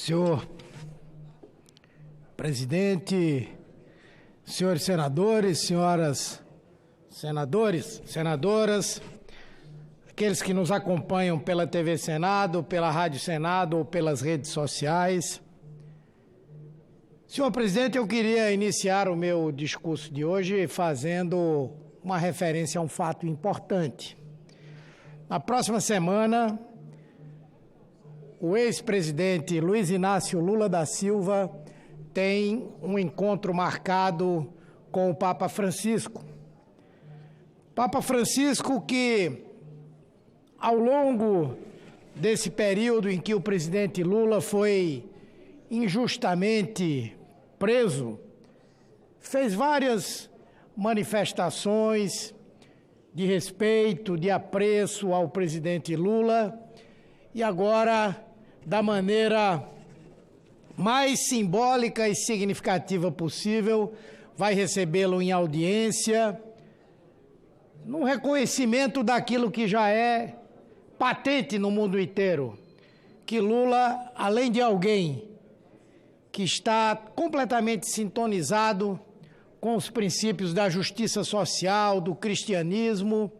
Senhor presidente, senhores senadores, senhoras senadores, senadoras, aqueles que nos acompanham pela TV Senado, pela Rádio Senado ou pelas redes sociais. Senhor presidente, eu queria iniciar o meu discurso de hoje fazendo uma referência a um fato importante. Na próxima semana, o ex-presidente Luiz Inácio Lula da Silva tem um encontro marcado com o Papa Francisco. Papa Francisco que, ao longo desse período em que o presidente Lula foi injustamente preso, fez várias manifestações de respeito, de apreço ao presidente Lula e agora, da maneira mais simbólica e significativa possível, vai recebê-lo em audiência, num reconhecimento daquilo que já é patente no mundo inteiro, que Lula, além de alguém que está completamente sintonizado com os princípios da justiça social, do cristianismo,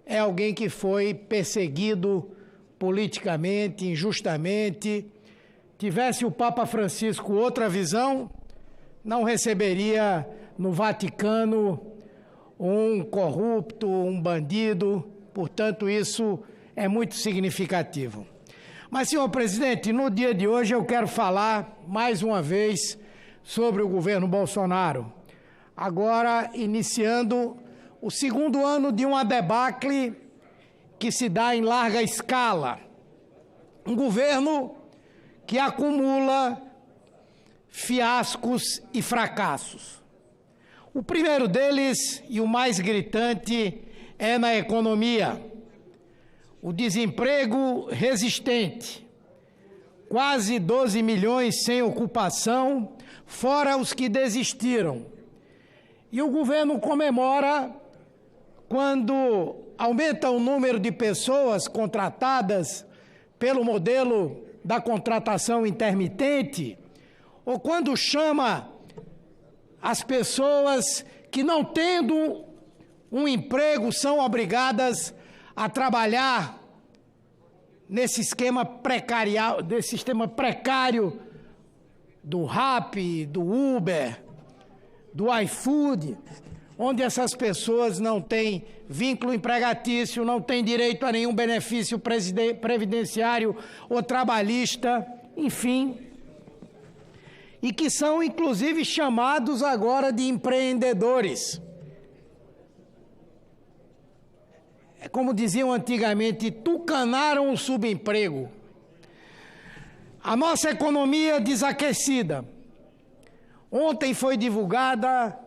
é alguém que foi perseguido politicamente, injustamente. Tivesse o Papa Francisco outra visão, não receberia no Vaticano um corrupto, um bandido. Portanto, isso é muito significativo. Mas, senhor presidente, no dia de hoje eu quero falar mais uma vez sobre o governo Bolsonaro. Agora, iniciando o segundo ano de uma debacle que se dá em larga escala. Um governo que acumula fiascos e fracassos. O primeiro deles, e o mais gritante, é na economia. O desemprego resistente, quase 12 milhões sem ocupação, fora os que desistiram. E o governo comemora quando aumenta o número de pessoas contratadas pelo modelo da contratação intermitente, ou quando chama as pessoas que, não tendo um emprego, são obrigadas a trabalhar nesse esquema precário do Rappi, do Uber, do iFood, onde essas pessoas não têm vínculo empregatício, não têm direito a nenhum benefício previdenciário ou trabalhista, enfim, e que são, inclusive, chamados agora de empreendedores. É como diziam antigamente, tucanaram o subemprego. A nossa economia desaquecida. Ontem foi divulgada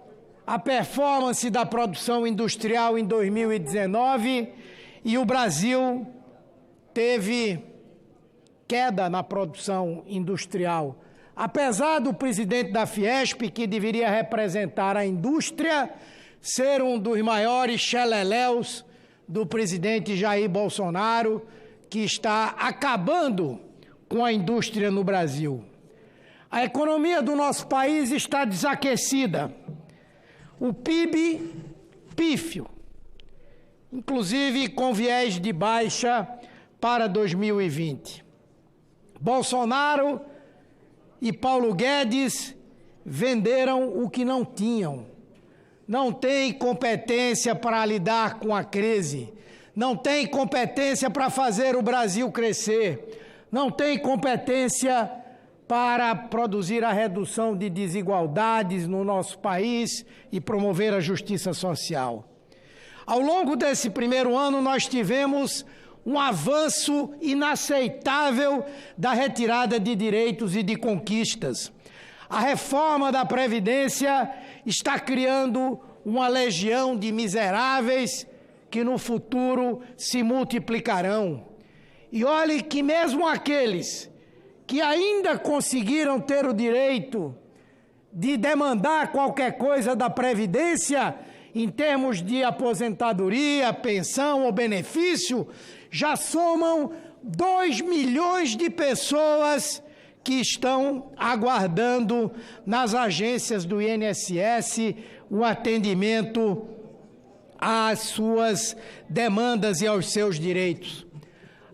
a performance da produção industrial em 2019 e o Brasil teve queda na produção industrial. Apesar do presidente da Fiesp, que deveria representar a indústria, ser um dos maiores xeleléus do presidente Jair Bolsonaro, que está acabando com a indústria no Brasil. A economia do nosso país está desaquecida. O PIB, pífio, inclusive com viés de baixa para 2020. Bolsonaro e Paulo Guedes venderam o que não tinham. Não tem competência para lidar com a crise, não tem competência para fazer o Brasil crescer, não tem competência para produzir a redução de desigualdades no nosso país e promover a justiça social. Ao longo desse primeiro ano, nós tivemos um avanço inaceitável da retirada de direitos e de conquistas. A reforma da Previdência está criando uma legião de miseráveis que no futuro se multiplicarão. E olhe que mesmo aqueles que ainda conseguiram ter o direito de demandar qualquer coisa da Previdência, em termos de aposentadoria, pensão ou benefício, já somam 2 milhões de pessoas que estão aguardando nas agências do INSS o atendimento às suas demandas e aos seus direitos.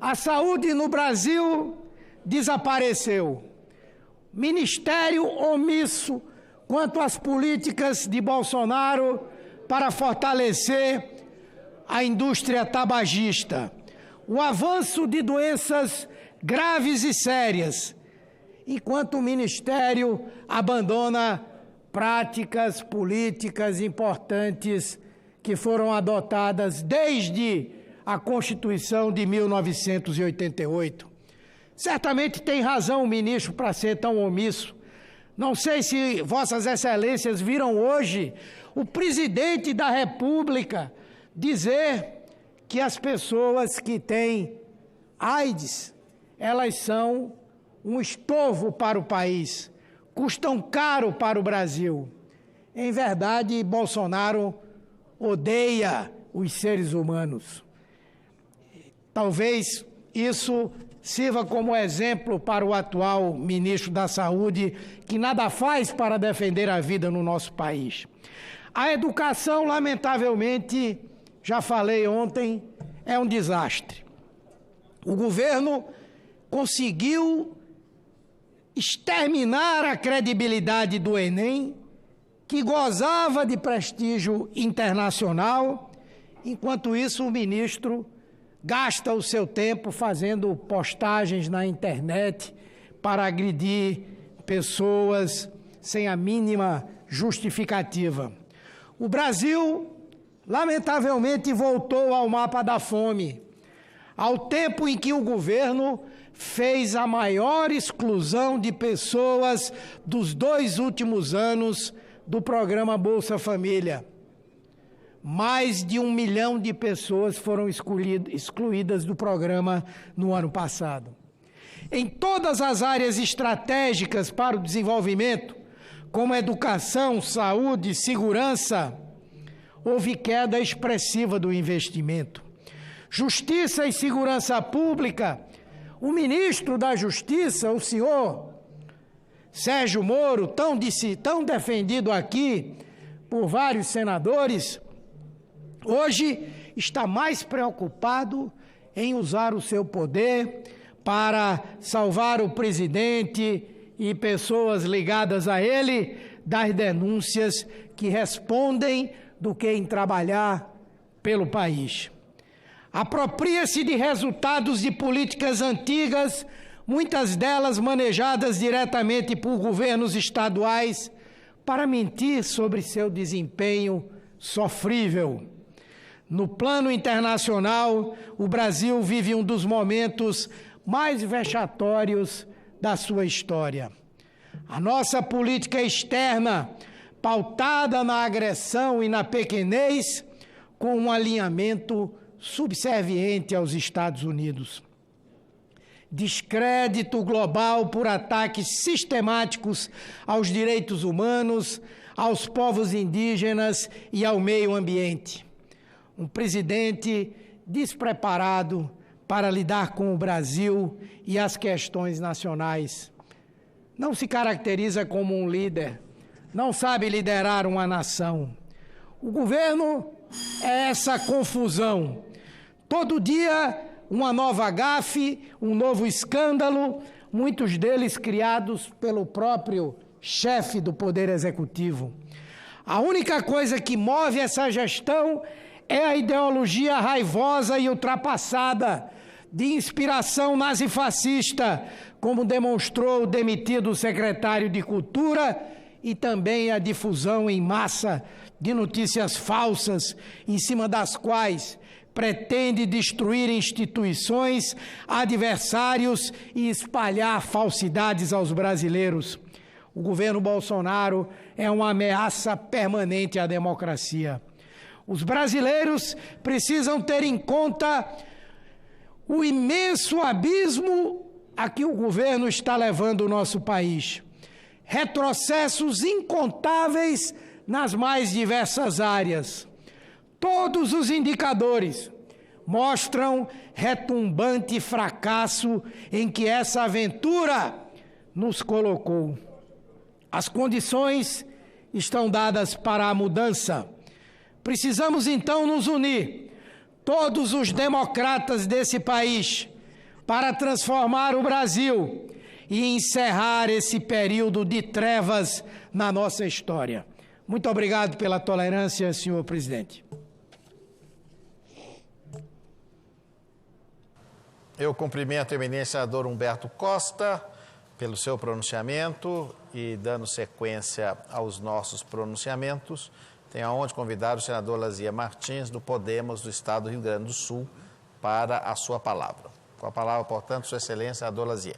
A saúde no Brasil desapareceu. Ministério omisso quanto às políticas de Bolsonaro para fortalecer a indústria tabagista. O avanço de doenças graves e sérias, enquanto o Ministério abandona práticas políticas importantes que foram adotadas desde a Constituição de 1988. Certamente tem razão o ministro para ser tão omisso. Não sei se Vossas Excelências viram hoje o presidente da República dizer que as pessoas que têm AIDS, elas são um estorvo para o país, custam caro para o Brasil. Em verdade, Bolsonaro odeia os seres humanos. Talvez isso sirva como exemplo para o atual ministro da Saúde, que nada faz para defender a vida no nosso país. A educação, lamentavelmente, já falei ontem, é um desastre. O governo conseguiu exterminar a credibilidade do Enem, que gozava de prestígio internacional. Enquanto isso, o ministro gasta o seu tempo fazendo postagens na internet para agredir pessoas sem a mínima justificativa. O Brasil, lamentavelmente, voltou ao mapa da fome, ao tempo em que o governo fez a maior exclusão de pessoas dos 2 últimos anos do programa Bolsa Família. Mais de 1 milhão de pessoas foram excluídas do programa no ano passado. Em todas as áreas estratégicas para o desenvolvimento, como educação, saúde, segurança, houve queda expressiva do investimento. Justiça e segurança pública, o ministro da Justiça, o senhor Sérgio Moro, tão defendido aqui por vários senadores, hoje está mais preocupado em usar o seu poder para salvar o presidente e pessoas ligadas a ele das denúncias que respondem do que em trabalhar pelo país. Apropria-se de resultados de políticas antigas, muitas delas manejadas diretamente por governos estaduais, para mentir sobre seu desempenho sofrível. No plano internacional, o Brasil vive um dos momentos mais vexatórios da sua história. A nossa política externa, pautada na agressão e na pequenez, com um alinhamento subserviente aos Estados Unidos. Descrédito global por ataques sistemáticos aos direitos humanos, aos povos indígenas e ao meio ambiente. Um presidente despreparado para lidar com o Brasil e as questões nacionais. Não se caracteriza como um líder, não sabe liderar uma nação. O governo é essa confusão. Todo dia uma nova gafe, um novo escândalo, muitos deles criados pelo próprio chefe do Poder Executivo. A única coisa que move essa gestão é a ideologia raivosa e ultrapassada de inspiração nazifascista, como demonstrou o demitido secretário de Cultura, e também a difusão em massa de notícias falsas, em cima das quais pretende destruir instituições, adversários e espalhar falsidades aos brasileiros. O governo Bolsonaro é uma ameaça permanente à democracia. Os brasileiros precisam ter em conta o imenso abismo a que o governo está levando o nosso país. Retrocessos incontáveis nas mais diversas áreas. Todos os indicadores mostram retumbante fracasso em que essa aventura nos colocou. As condições estão dadas para a mudança. Precisamos então nos unir, todos os democratas desse país, para transformar o Brasil e encerrar esse período de trevas na nossa história. Muito obrigado pela tolerância, senhor presidente. Eu cumprimento o eminente senador Humberto Costa pelo seu pronunciamento e dando sequência aos nossos pronunciamentos, tenho a honra de convidar o senador Lazia Martins, do Podemos, do Estado do Rio Grande do Sul, para a sua palavra. Com a palavra, portanto, Sua Excelência, senador Lazia.